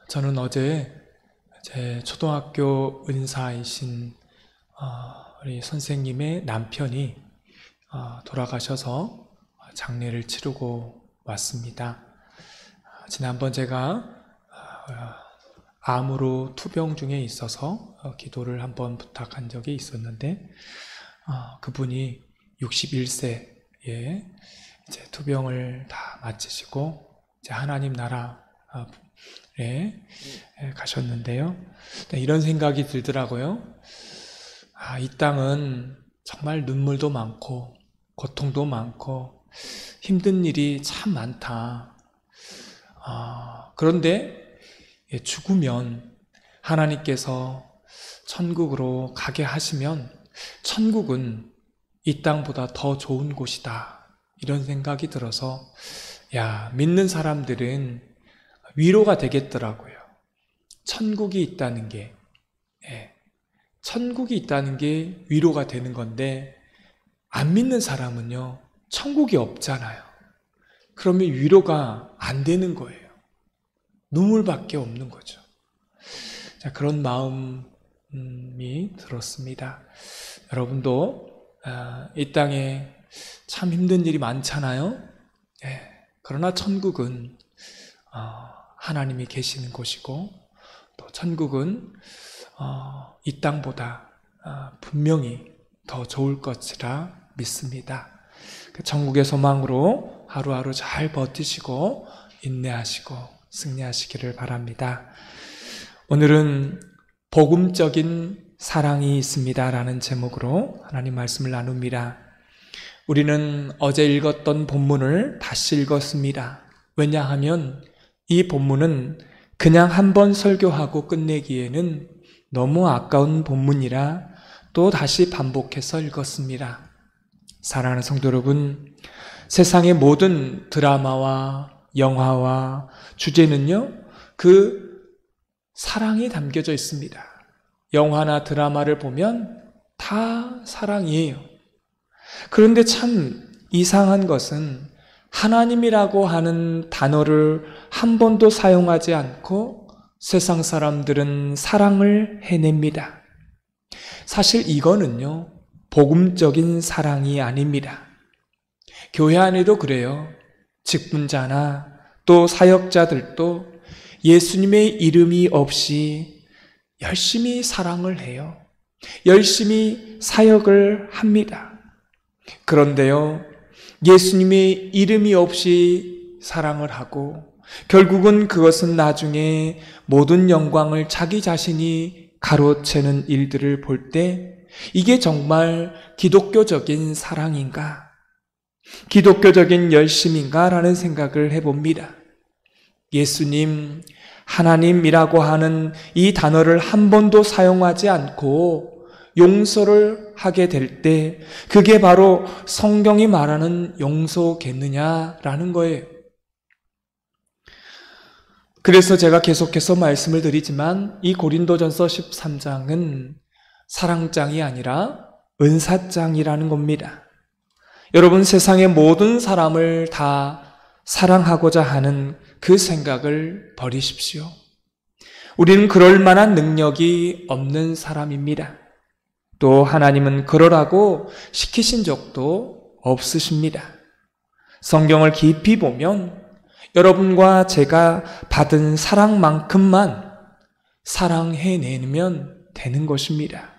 저는 어제 제 초등학교 은사이신 우리 선생님의 남편이 돌아가셔서 장례를 치르고 왔습니다. 지난번 제가 암으로 투병 중에 있어서 기도를 한번 부탁한 적이 있었는데 그분이 61세에 이제 투병을 다 마치시고 이제 하나님 나라에 가셨는데요. 이런 생각이 들더라고요. 이 땅은 정말 눈물도 많고 고통도 많고 힘든 일이 참 많다. 그런데 죽으면 하나님께서 천국으로 가게 하시면 천국은 이 땅보다 더 좋은 곳이다. 이런 생각이 들어서 믿는 사람들은 위로가 되겠더라고요. 천국이 있다는 게 위로가 되는 건데 안 믿는 사람은요, 천국이 없잖아요. 그러면 위로가 안 되는 거예요. 눈물밖에 없는 거죠. 그런 마음이 들었습니다. 여러분도 이 땅에 참 힘든 일이 많잖아요. 그러나 천국은 하나님이 계시는 곳이고 또 천국은 이 땅보다 분명히 더 좋을 것이라 믿습니다. 그 천국의 소망으로 하루하루 잘 버티시고 인내하시고 승리하시기를 바랍니다. 오늘은 복음적인 사랑이 있습니다 라는 제목으로 하나님 말씀을 나눕니다. 우리는 어제 읽었던 본문을 다시 읽었습니다. 왜냐하면 이 본문은 그냥 한 번 설교하고 끝내기에는 너무 아까운 본문이라 또 다시 반복해서 읽었습니다. 사랑하는 성도 여러분, 세상의 모든 드라마와 영화와 주제는요, 그 사랑이 담겨져 있습니다. 영화나 드라마를 보면 다 사랑이에요. 그런데 참 이상한 것은 하나님이라고 하는 단어를 한 번도 사용하지 않고 세상 사람들은 사랑을 해냅니다. 사실 이거는요, 복음적인 사랑이 아닙니다. 교회 안에도 그래요. 직분자나 또 사역자들도 예수님의 이름이 없이 열심히 사랑을 해요. 열심히 사역을 합니다. 그런데요, 예수님의 이름이 없이 사랑을 하고 결국은 그것은 나중에 모든 영광을 자기 자신이 가로채는 일들을 볼 때 이게 정말 기독교적인 사랑인가? 기독교적인 열심인가? 라는 생각을 해봅니다. 예수님, 하나님이라고 하는 이 단어를 한 번도 사용하지 않고 용서를 하게 될 때 그게 바로 성경이 말하는 용서겠느냐라는 거예요. 그래서 제가 계속해서 말씀을 드리지만 이 고린도전서 13장은 사랑장이 아니라 은사장이라는 겁니다. 여러분, 세상의 모든 사람을 다 사랑하고자 하는 그 생각을 버리십시오. 우리는 그럴 만한 능력이 없는 사람입니다. 또 하나님은 그러라고 시키신 적도 없으십니다. 성경을 깊이 보면 여러분과 제가 받은 사랑만큼만 사랑해내면 되는 것입니다.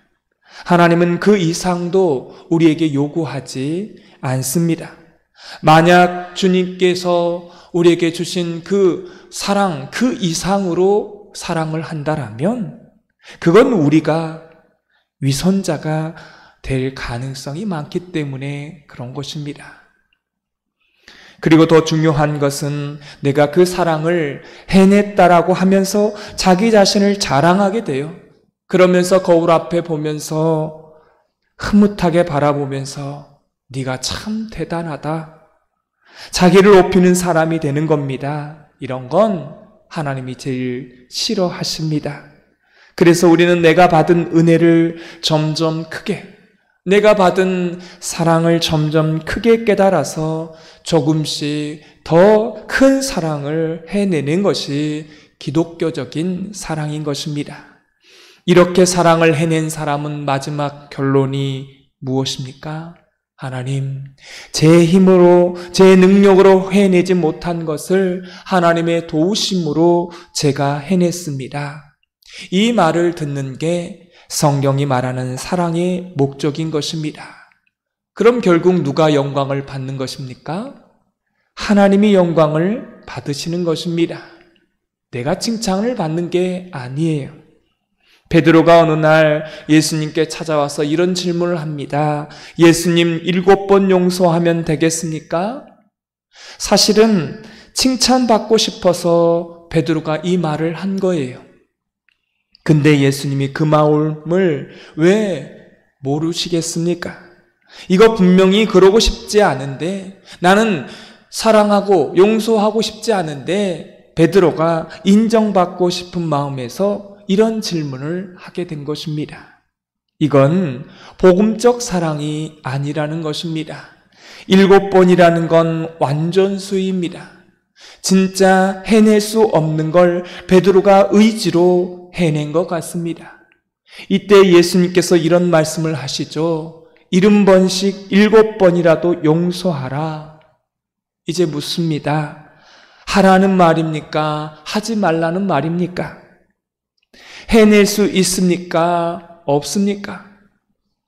하나님은 그 이상도 우리에게 요구하지 않습니다. 만약 주님께서 우리에게 주신 그 사랑, 그 이상으로 사랑을 한다라면 그건 우리가 위선자가 될 가능성이 많기 때문에 그런 것입니다. 그리고 더 중요한 것은 내가 그 사랑을 해냈다라고 하면서 자기 자신을 자랑하게 돼요. 그러면서 거울 앞에 보면서 흐뭇하게 바라보면서 네가 참 대단하다. 자기를 높이는 사람이 되는 겁니다. 이런 건 하나님이 제일 싫어하십니다. 그래서 우리는 내가 받은 은혜를 점점 크게, 내가 받은 사랑을 점점 크게 깨달아서 조금씩 더 큰 사랑을 해내는 것이 기독교적인 사랑인 것입니다. 이렇게 사랑을 해낸 사람은 마지막 결론이 무엇입니까? 하나님, 제 힘으로, 제 능력으로 해내지 못한 것을 하나님의 도우심으로 제가 해냈습니다. 이 말을 듣는 게 성경이 말하는 사랑의 목적인 것입니다. 그럼 결국 누가 영광을 받는 것입니까? 하나님이 영광을 받으시는 것입니다. 내가 칭찬을 받는 게 아니에요. 베드로가 어느 날 예수님께 찾아와서 이런 질문을 합니다. 예수님, 7번 용서하면 되겠습니까? 사실은 칭찬받고 싶어서 베드로가 이 말을 한 거예요. 근데 예수님이 그 마음을 왜 모르시겠습니까? 이거 분명히 그러고 싶지 않은데, 나는 사랑하고 용서하고 싶지 않은데 베드로가 인정받고 싶은 마음에서 이런 질문을 하게 된 것입니다. 이건 복음적 사랑이 아니라는 것입니다. 7번이라는 건 완전수입니다. 진짜 해낼 수 없는 걸 베드로가 의지로 해낸 것 같습니다. 이때 예수님께서 이런 말씀을 하시죠. 70번씩 7번이라도 용서하라. 이제 묻습니다. 하라는 말입니까? 하지 말라는 말입니까? 해낼 수 있습니까? 없습니까?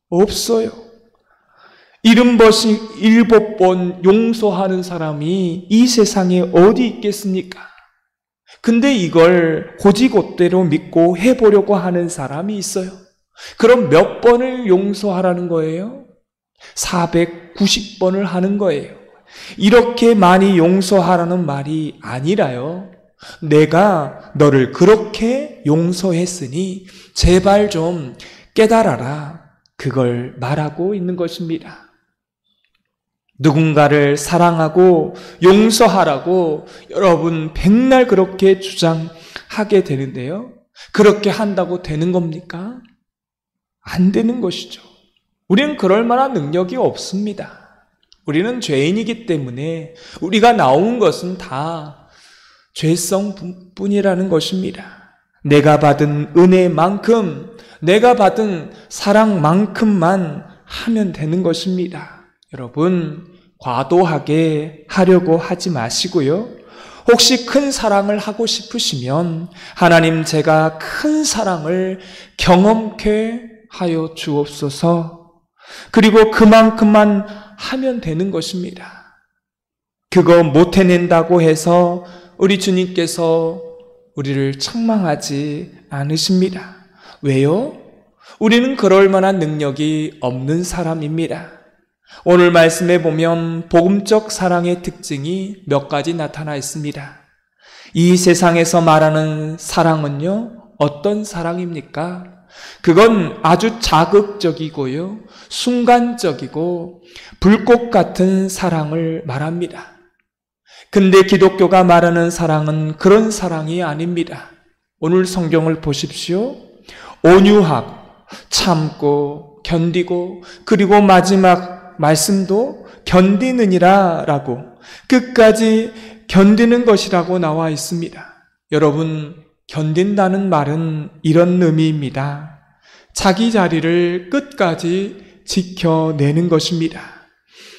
없어요. 70번씩 7번 용서하는 사람이 이 세상에 어디 있겠습니까? 근데 이걸 고지곳대로 믿고 해보려고 하는 사람이 있어요. 그럼 몇 번을 용서하라는 거예요? 490번을 하는 거예요. 이렇게 많이 용서하라는 말이 아니라요. 내가 너를 그렇게 용서했으니 제발 좀 깨달아라. 그걸 말하고 있는 것입니다. 누군가를 사랑하고 용서하라고 여러분 백날 그렇게 주장하게 되는데요. 그렇게 한다고 되는 겁니까? 안 되는 것이죠. 우리는 그럴 만한 능력이 없습니다. 우리는 죄인이기 때문에 우리가 나온 것은 다 죄성뿐이라는 것입니다. 내가 받은 은혜만큼, 내가 받은 사랑만큼만 하면 되는 것입니다. 여러분, 과도하게 하려고 하지 마시고요. 혹시 큰 사랑을 하고 싶으시면 하나님, 제가 큰 사랑을 경험케 하여 주옵소서. 그리고 그만큼만 하면 되는 것입니다. 그거 못 해낸다고 해서 우리 주님께서 우리를 책망하지 않으십니다. 왜요? 우리는 그럴 만한 능력이 없는 사람입니다. 오늘 말씀에 보면 복음적 사랑의 특징이 몇 가지 나타나 있습니다. 이 세상에서 말하는 사랑은요, 어떤 사랑입니까? 그건 아주 자극적이고요, 순간적이고 불꽃 같은 사랑을 말합니다. 근데 기독교가 말하는 사랑은 그런 사랑이 아닙니다. 오늘 성경을 보십시오. 온유하고 참고 견디고, 그리고 마지막 말씀도 견디느니라 라고, 끝까지 견디는 것이라고 나와 있습니다. 여러분, 견딘다는 말은 이런 의미입니다. 자기 자리를 끝까지 지켜내는 것입니다.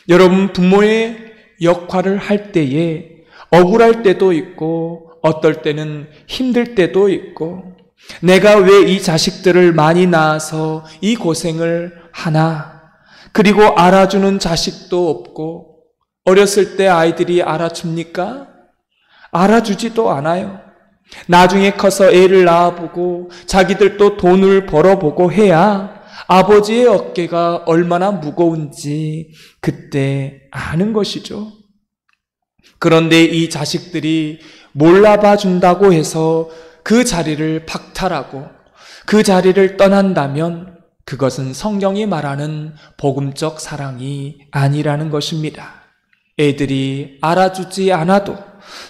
여러분, 부모의 역할을 할 때에 억울할 때도 있고 어떨 때는 힘들 때도 있고, 내가 왜 이 자식들을 많이 낳아서 이 고생을 하나, 그리고 알아주는 자식도 없고, 어렸을 때 아이들이 알아줍니까? 알아주지도 않아요. 나중에 커서 애를 낳아보고 자기들도 돈을 벌어보고 해야 아버지의 어깨가 얼마나 무거운지 그때 아는 것이죠. 그런데 이 자식들이 몰라봐 준다고 해서 그 자리를 박탈하고 그 자리를 떠난다면 그것은 성경이 말하는 복음적 사랑이 아니라는 것입니다. 애들이 알아주지 않아도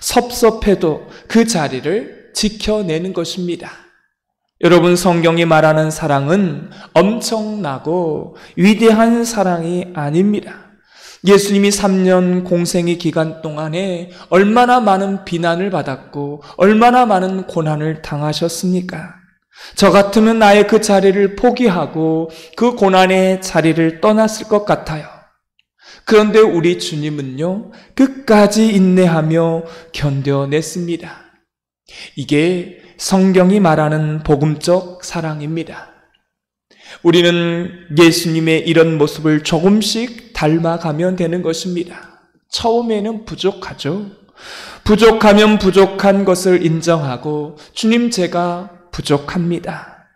섭섭해도 그 자리를 지켜내는 것입니다. 여러분, 성경이 말하는 사랑은 엄청나고 위대한 사랑이 아닙니다. 예수님이 3년 공생의 기간 동안에 얼마나 많은 비난을 받았고 얼마나 많은 고난을 당하셨습니까? 저 같으면 나의 그 자리를 포기하고 그 고난의 자리를 떠났을 것 같아요. 그런데 우리 주님은요, 끝까지 인내하며 견뎌냈습니다. 이게 성경이 말하는 복음적 사랑입니다. 우리는 예수님의 이런 모습을 조금씩 닮아가면 되는 것입니다. 처음에는 부족하죠. 부족하면 부족한 것을 인정하고 주님, 제가 부족합니다.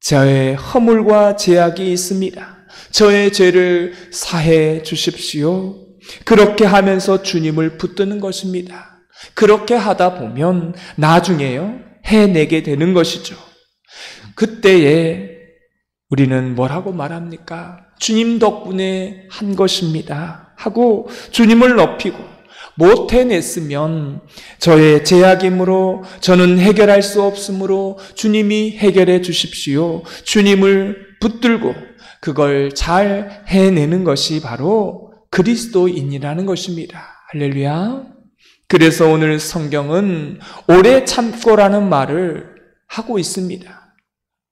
저의 허물과 제약이 있습니다. 저의 죄를 사해 주십시오. 그렇게 하면서 주님을 붙드는 것입니다. 그렇게 하다 보면 나중에요, 해내게 되는 것이죠. 그때에 우리는 뭐라고 말합니까? 주님 덕분에 한 것입니다 하고 주님을 높이고, 못 해냈으면 저의 제약이므로, 저는 해결할 수 없으므로 주님이 해결해 주십시오. 주님을 붙들고 그걸 잘 해내는 것이 바로 그리스도인이라는 것입니다. 할렐루야. 그래서 오늘 성경은 오래 참고라는 말을 하고 있습니다.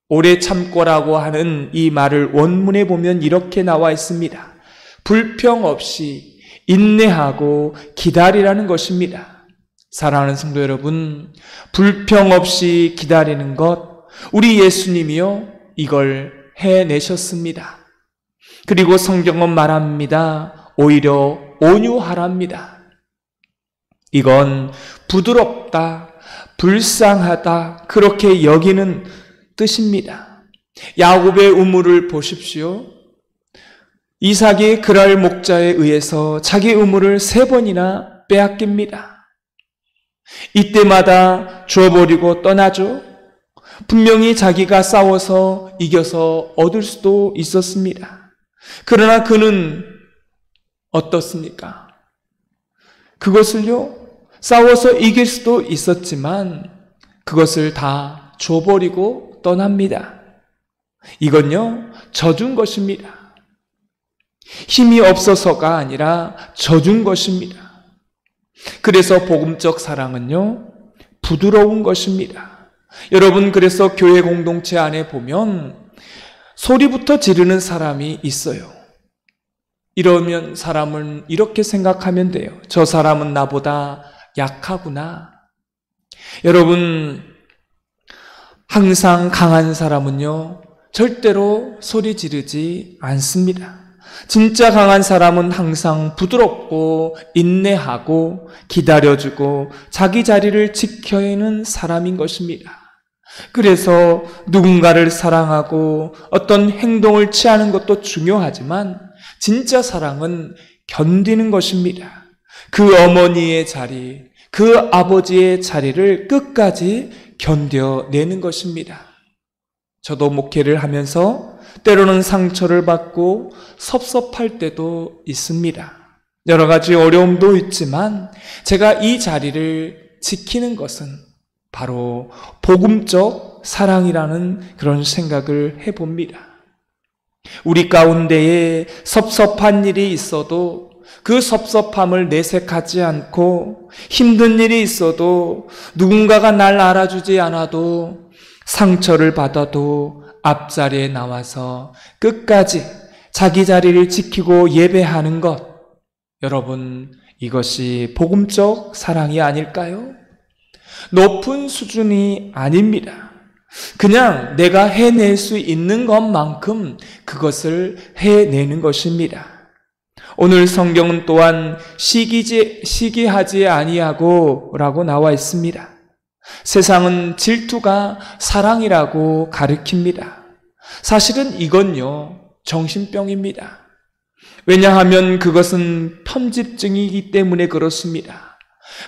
오래 참고라고 하는 이 말을 원문에 보면 이렇게 나와 있습니다. 불평 없이 인내하고 기다리라는 것입니다. 사랑하는 성도 여러분, 불평 없이 기다리는 것, 우리 예수님이요, 이걸 해내셨습니다. 그리고 성경은 말합니다. 오히려 온유하랍니다. 이건 부드럽다, 불쌍하다, 그렇게 여기는 뜻입니다. 야곱의 우물을 보십시오. 이삭이 그랄 목자에 의해서 자기 우물을 3번이나 빼앗깁니다. 이때마다 주워버리고 떠나죠. 분명히 자기가 싸워서 이겨서 얻을 수도 있었습니다. 그러나 그는 어떻습니까? 그것을요, 싸워서 이길 수도 있었지만 그것을 다 줘버리고 떠납니다. 이건요, 져준 것입니다. 힘이 없어서가 아니라 져준 것입니다. 그래서 복음적 사랑은요, 부드러운 것입니다. 여러분, 그래서 교회 공동체 안에 보면 소리부터 지르는 사람이 있어요. 이러면 사람은 이렇게 생각하면 돼요. 저 사람은 나보다 약하구나. 여러분, 항상 강한 사람은요, 절대로 소리 지르지 않습니다. 진짜 강한 사람은 항상 부드럽고 인내하고 기다려주고 자기 자리를 지켜내는 사람인 것입니다. 그래서 누군가를 사랑하고 어떤 행동을 취하는 것도 중요하지만 진짜 사랑은 견디는 것입니다. 그 어머니의 자리, 그 아버지의 자리를 끝까지 견뎌내는 것입니다. 저도 목회를 하면서 때로는 상처를 받고 섭섭할 때도 있습니다. 여러 가지 어려움도 있지만 제가 이 자리를 지키는 것은 바로 복음적 사랑이라는 그런 생각을 해봅니다. 우리 가운데에 섭섭한 일이 있어도 그 섭섭함을 내색하지 않고, 힘든 일이 있어도 누군가가 날 알아주지 않아도 상처를 받아도 앞자리에 나와서 끝까지 자기 자리를 지키고 예배하는 것, 여러분, 이것이 복음적 사랑이 아닐까요? 높은 수준이 아닙니다. 그냥 내가 해낼 수 있는 것만큼 그것을 해내는 것입니다. 오늘 성경은 또한 시기하지 아니하고 라고 나와 있습니다. 세상은 질투가 사랑이라고 가르칩니다. 사실은 이건요, 정신병입니다. 왜냐하면 그것은 편집증이기 때문에 그렇습니다.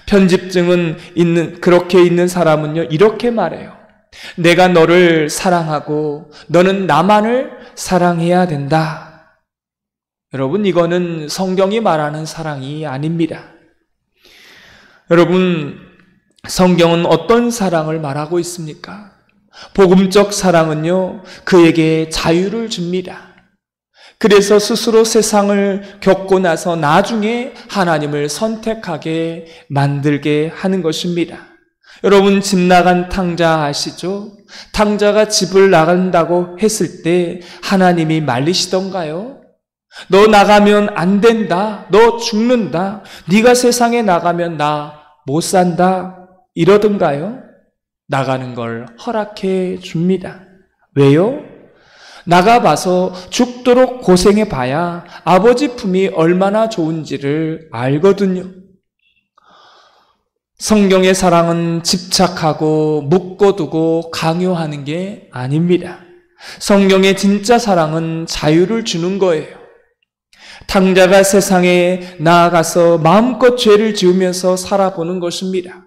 편집증은 그렇게 있는 사람은요, 이렇게 말해요. 내가 너를 사랑하고 너는 나만을 사랑해야 된다. 여러분, 이거는 성경이 말하는 사랑이 아닙니다. 여러분, 성경은 어떤 사랑을 말하고 있습니까? 복음적 사랑은요, 그에게 자유를 줍니다. 그래서 스스로 세상을 겪고 나서 나중에 하나님을 선택하게 만들게 하는 것입니다. 여러분, 집 나간 탕자 아시죠? 탕자가 집을 나간다고 했을 때 하나님이 말리시던가요? 너 나가면 안 된다. 너 죽는다. 네가 세상에 나가면 나 못 산다. 이러던가요? 나가는 걸 허락해 줍니다. 왜요? 나가봐서 죽도록 고생해봐야 아버지 품이 얼마나 좋은지를 알거든요. 성경의 사랑은 집착하고 묶어두고 강요하는 게 아닙니다. 성경의 진짜 사랑은 자유를 주는 거예요. 탕자가 세상에 나아가서 마음껏 죄를 지으면서 살아보는 것입니다.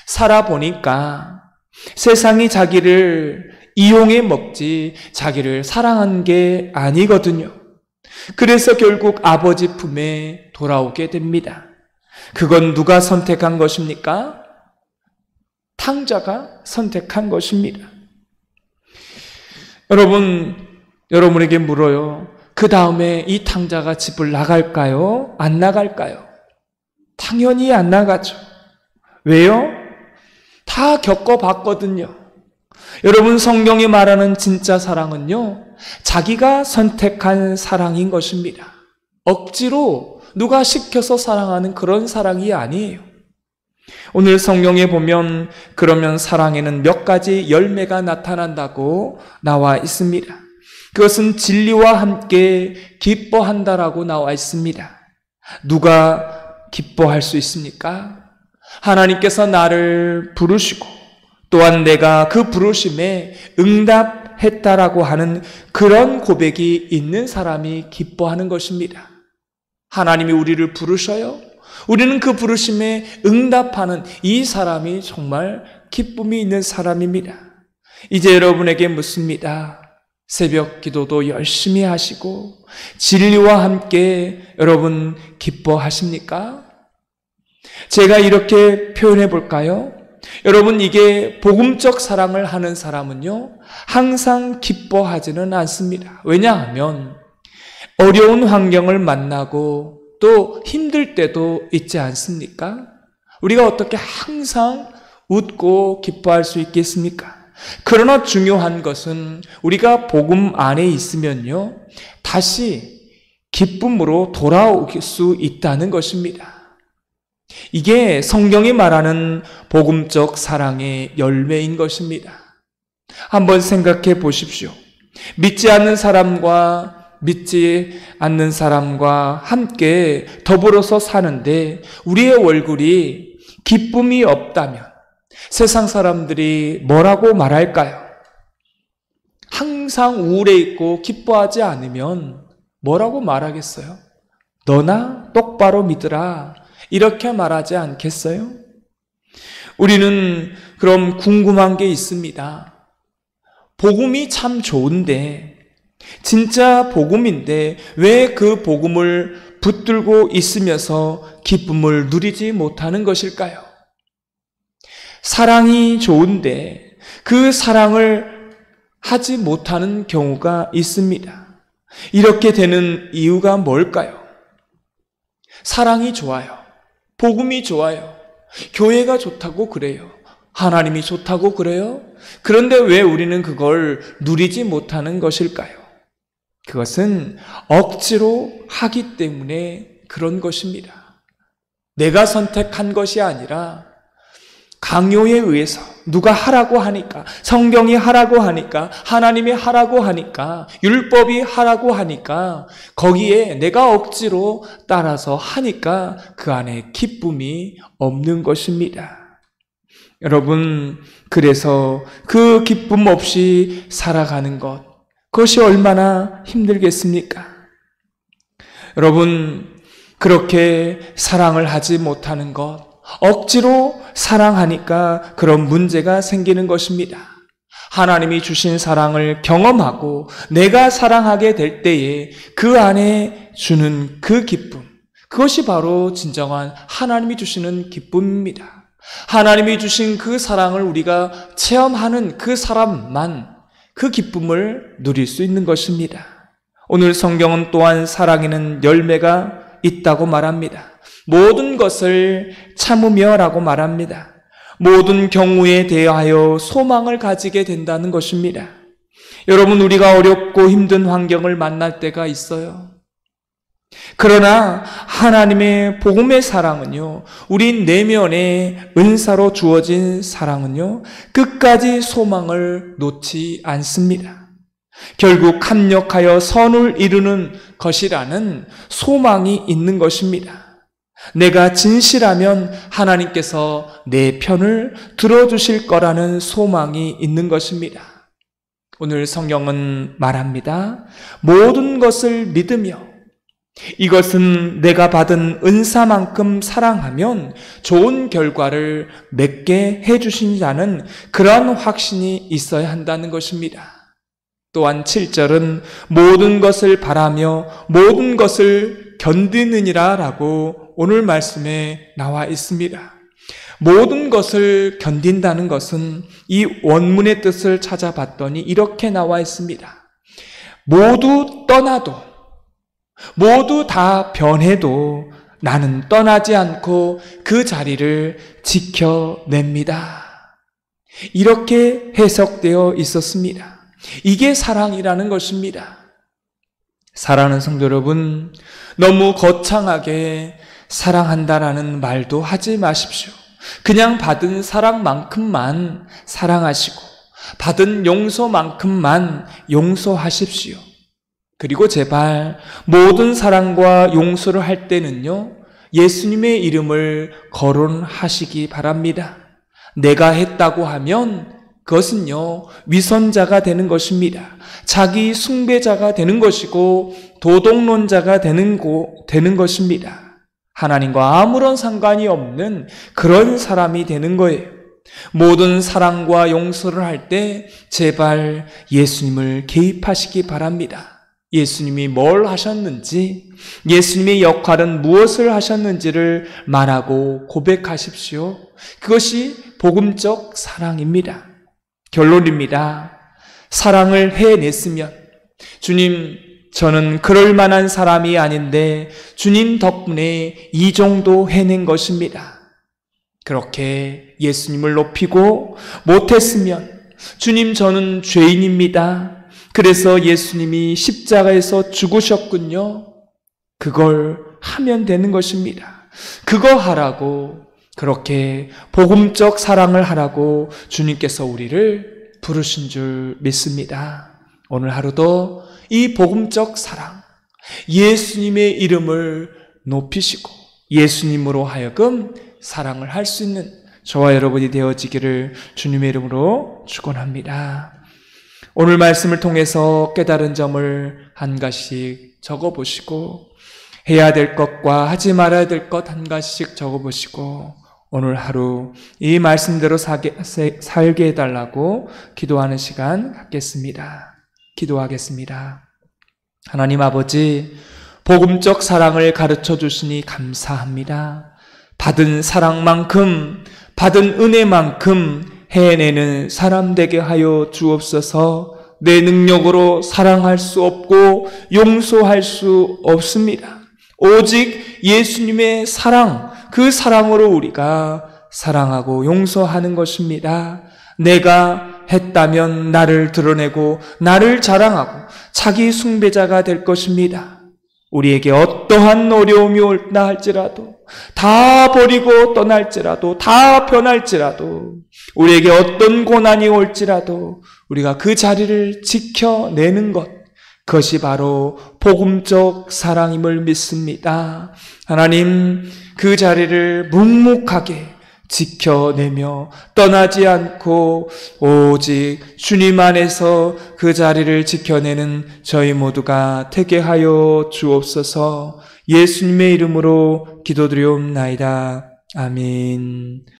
살아보니까 세상이 자기를 이용해 먹지 자기를 사랑한 게 아니거든요. 그래서 결국 아버지 품에 돌아오게 됩니다. 그건 누가 선택한 것입니까? 탕자가 선택한 것입니다. 여러분에게 물어요. 그 다음에 이 탕자가 집을 나갈까요? 안 나갈까요? 당연히 안 나가죠. 왜요? 다 겪어봤거든요. 여러분, 성경이 말하는 진짜 사랑은요, 자기가 선택한 사랑인 것입니다. 억지로 누가 시켜서 사랑하는 그런 사랑이 아니에요. 오늘 성경에 보면 그러면 사랑에는 몇 가지 열매가 나타난다고 나와 있습니다. 그것은 진리와 함께 기뻐한다라고 나와 있습니다. 누가 기뻐할 수 있습니까? 하나님께서 나를 부르시고 또한 내가 그 부르심에 응답했다라고 하는 그런 고백이 있는 사람이 기뻐하는 것입니다. 하나님이 우리를 부르셔요. 우리는 그 부르심에 응답하는 이 사람이 정말 기쁨이 있는 사람입니다. 이제 여러분에게 묻습니다. 새벽 기도도 열심히 하시고 진리와 함께 여러분 기뻐하십니까? 제가 이렇게 표현해 볼까요? 여러분, 이게 복음적 사랑을 하는 사람은요, 항상 기뻐하지는 않습니다. 왜냐하면 어려운 환경을 만나고 또 힘들 때도 있지 않습니까? 우리가 어떻게 항상 웃고 기뻐할 수 있겠습니까? 그러나 중요한 것은 우리가 복음 안에 있으면요, 다시 기쁨으로 돌아올 수 있다는 것입니다. 이게 성경이 말하는 복음적 사랑의 열매인 것입니다. 한번 생각해 보십시오. 믿지 않는 사람과 믿지 않는 사람과 함께 더불어서 사는데 우리의 얼굴이 기쁨이 없다면 세상 사람들이 뭐라고 말할까요? 항상 우울해 있고 기뻐하지 않으면 뭐라고 말하겠어요? 너나 똑바로 믿으라, 이렇게 말하지 않겠어요? 우리는 그럼 궁금한 게 있습니다. 복음이 참 좋은데, 진짜 복음인데 왜 그 복음을 붙들고 있으면서 기쁨을 누리지 못하는 것일까요? 사랑이 좋은데 그 사랑을 하지 못하는 경우가 있습니다. 이렇게 되는 이유가 뭘까요? 사랑이 좋아요. 복음이 좋아요. 교회가 좋다고 그래요. 하나님이 좋다고 그래요. 그런데 왜 우리는 그걸 누리지 못하는 것일까요? 그것은 억지로 하기 때문에 그런 것입니다. 내가 선택한 것이 아니라 강요에 의해서 누가 하라고 하니까, 성경이 하라고 하니까, 하나님이 하라고 하니까, 율법이 하라고 하니까 거기에 내가 억지로 따라서 하니까 그 안에 기쁨이 없는 것입니다. 여러분, 그래서 그 기쁨 없이 살아가는 것, 그것이 얼마나 힘들겠습니까? 여러분, 그렇게 사랑을 하지 못하는 것, 억지로 사랑하니까 그런 문제가 생기는 것입니다. 하나님이 주신 사랑을 경험하고 내가 사랑하게 될 때에 그 안에 주는 그 기쁨, 그것이 바로 진정한 하나님이 주시는 기쁨입니다. 하나님이 주신 그 사랑을 우리가 체험하는 그 사람만 그 기쁨을 누릴 수 있는 것입니다. 오늘 성경은 또한 사랑에는 열매가 있다고 말합니다. 모든 것을 참으며라고 말합니다. 모든 경우에 대하여 소망을 가지게 된다는 것입니다. 여러분, 우리가 어렵고 힘든 환경을 만날 때가 있어요. 그러나 하나님의 복음의 사랑은요, 우리 내면에 은사로 주어진 사랑은요, 끝까지 소망을 놓지 않습니다. 결국 합력하여 선을 이루는 것이라는 소망이 있는 것입니다. 내가 진실하면 하나님께서 내 편을 들어주실 거라는 소망이 있는 것입니다. 오늘 성경은 말합니다. 모든 것을 믿으며, 이것은 내가 받은 은사만큼 사랑하면 좋은 결과를 맺게 해주신다는 그러한 확신이 있어야 한다는 것입니다. 또한 7절은 모든 것을 바라며 모든 것을 견디느니라 라고 오늘 말씀에 나와 있습니다. 모든 것을 견딘다는 것은 이 원문의 뜻을 찾아봤더니 이렇게 나와 있습니다. 모두 떠나도, 모두 다 변해도 나는 떠나지 않고 그 자리를 지켜냅니다. 이렇게 해석되어 있었습니다. 이게 사랑이라는 것입니다. 사랑하는 성도 여러분, 너무 거창하게 사랑한다라는 말도 하지 마십시오. 그냥 받은 사랑만큼만 사랑하시고 받은 용서만큼만 용서하십시오. 그리고 제발 모든 사랑과 용서를 할 때는요, 예수님의 이름을 거론하시기 바랍니다. 내가 했다고 하면 그것은요, 위선자가 되는 것입니다. 자기 숭배자가 되는 것이고 도덕론자가 되는 것입니다. 하나님과 아무런 상관이 없는 그런 사람이 되는 거예요. 모든 사랑과 용서를 할 때 제발 예수님을 개입하시기 바랍니다. 예수님이 뭘 하셨는지, 예수님의 역할은 무엇을 하셨는지를 말하고 고백하십시오. 그것이 복음적 사랑입니다. 결론입니다. 사랑을 해냈으면, 주님, 저는 그럴 만한 사람이 아닌데 주님 덕분에 이 정도 해낸 것입니다. 그렇게 예수님을 높이고 못했으면, 주님, 저는 죄인입니다. 그래서 예수님이 십자가에서 죽으셨군요. 그걸 하면 되는 것입니다. 그거 하라고, 그렇게 복음적 사랑을 하라고 주님께서 우리를 부르신 줄 믿습니다. 오늘 하루도 이 복음적 사랑, 예수님의 이름을 높이시고 예수님으로 하여금 사랑을 할 수 있는 저와 여러분이 되어지기를 주님의 이름으로 축원합니다. 오늘 말씀을 통해서 깨달은 점을 한 가지씩 적어보시고, 해야 될 것과 하지 말아야 될 것 한 가지씩 적어보시고, 오늘 하루 이 말씀대로 살게 해달라고 기도하는 시간 갖겠습니다. 기도하겠습니다. 하나님 아버지, 복음적 사랑을 가르쳐 주시니 감사합니다. 받은 사랑만큼, 받은 은혜만큼 해내는 사람 되게 하여 주옵소서. 내 능력으로 사랑할 수 없고 용서할 수 없습니다. 오직 예수님의 사랑, 그 사랑으로 우리가 사랑하고 용서하는 것입니다. 내가 했다면 나를 드러내고 나를 자랑하고 자기 숭배자가 될 것입니다. 우리에게 어떠한 어려움이 올다 할지라도, 다 버리고 떠날지라도, 다 변할지라도, 우리에게 어떤 고난이 올지라도 우리가 그 자리를 지켜내는 것, 그것이 바로 복음적 사랑임을 믿습니다. 하나님, 그 자리를 묵묵하게 지켜내며 떠나지 않고 오직 주님 안에서 그 자리를 지켜내는 저희 모두가 되게 하여 주옵소서. 예수님의 이름으로 기도드리옵나이다. 아멘.